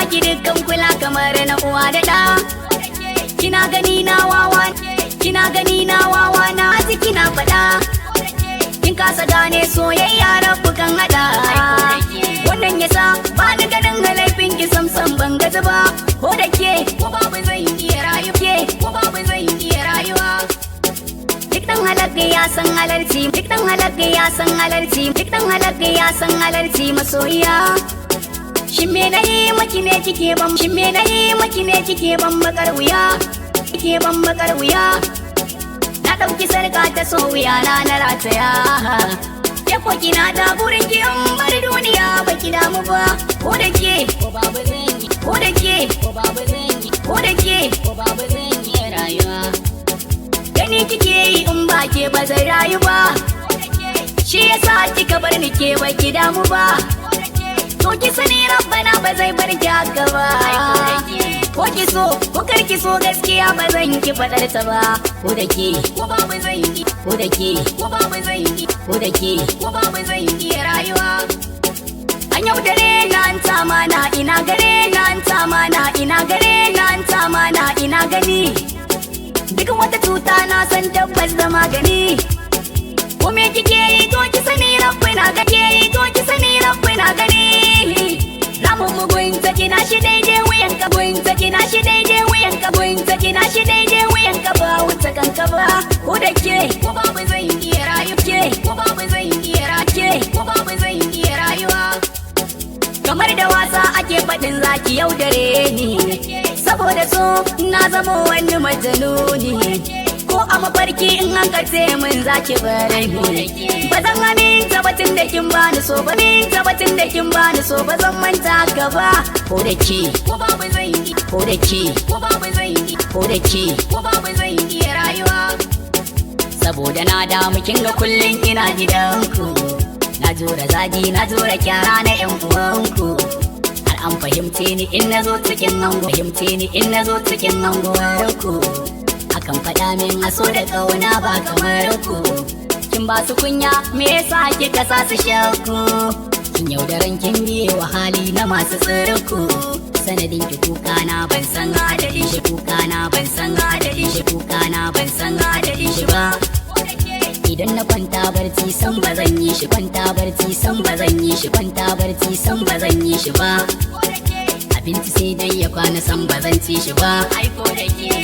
baki dukkan kula kamar na uwa da ɗa. Kina gani na wawa, kina gani na wawa na ji kina faɗa. Kin kasa gane soyayya rabu kan haɗa. Wannan yasa ba ni ganin laifin ki samsam ban gaji ba. Ko da ke ko babu zan iya rayu ke ko babu zan iya rayuwa. Duk dan halakka ya san halarci, duk dan halakka ya san halarci, duk dan halakka ya san halarci masoyiya. Shin me nayi maki ne kike ban, shin me nayi maki ne kike ban bakar wuya, kike ban bakar wuya. Na ɗauki sarka ta so wuya na rataya. Ke ko kina da burin ki in bar duniya baki damu ba. Ko da ke ko babu zan yi, ko da ke ko babu zan yi, ko da ke ko babu zan yi rayuwa. Gani kike yi in ba ke ba zai rayu ba. Shi yasa kika bar ni ke baki damu ba. To ki sani rabbana ba zai bar ki haka ba. Ko ki so ko kar ki so gaskiya ba zan ki fadar ta ba. Ko da ke ko babu zan yi, ko da ke ko babu zan yi, ko da ke ko babu zan yi rayuwa. An yaudare na an tama na ina gare na an tama na ina gare na an tama na ina gani. Duk wata cuta na san tabbas da magani. Ko me kike yi to ki sani rabbana ga ke yi to ki sani rabbana gani. Ramun mugun ta kina shi daidai wuyan ka, gun ta kina shi daidai wuyan ka, gun ta kina shi daidai wuyan ka ba wuta kanka ba. Ko da ke ko babu zan iya rayu ke ko babu zan iya rake ko babu zan iya rayuwa. Kamar da wasa ake faɗin zaki yaudare ni, saboda so na zamo wani majanuni. Ko a mafarki in an karce min zaki bar ni. Ba zan aminta batun da kin bani so ba, aminta batun da kin bani so ba zan manta ka ba. Ko da ke ko babu zan yi, ko da ke ko babu zan yi, ko da ke ko babu zan yi rayuwa. Saboda na damu kin ga kullun ina gidanku, na jura zagi na jura kyara na yan uwanku. Har an fahimce ni in nazo cikin ango, fahimce ni in nazo cikin anguwarku. Akan faɗa min aso da ƙauna ba kamar ku. Kin ba su kunya me yasa kika sa su shakku. Kin yaudaran kin biye wa hali na masu tsirku. Sanadin ki kuka na ban san adadin shi, kuka na ban san adadin shi, kuka na ban san adadin shi ba. Idan na kwanta barci san ba zan yi shi, kwanta barci san ba zan yi shi, kwanta barci san ba zan yi shi ba. Abinci sai dai ya kwana san ba zan ci shi ba.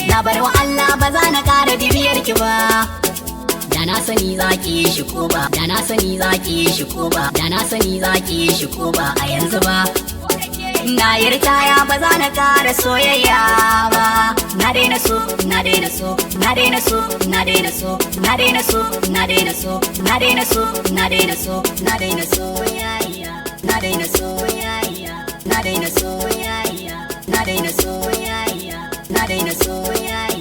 Na bar wa Allah ba za na ƙara bibiyar ki ba. Da na sani za ki yi shi ko ba, da na sani za ki yi shi ko ba, da na sani za ki yi shi ko ba a yanzu ba. Na yi ritaya ba za na ƙara soyayya ba. Na daina so, na daina so, na daina so, na daina so, na daina so, na daina so, na daina so, na daina so, na daina soyayya, na daina soyayya, na daina soyayya, na daina soyayya, na daina soyayya.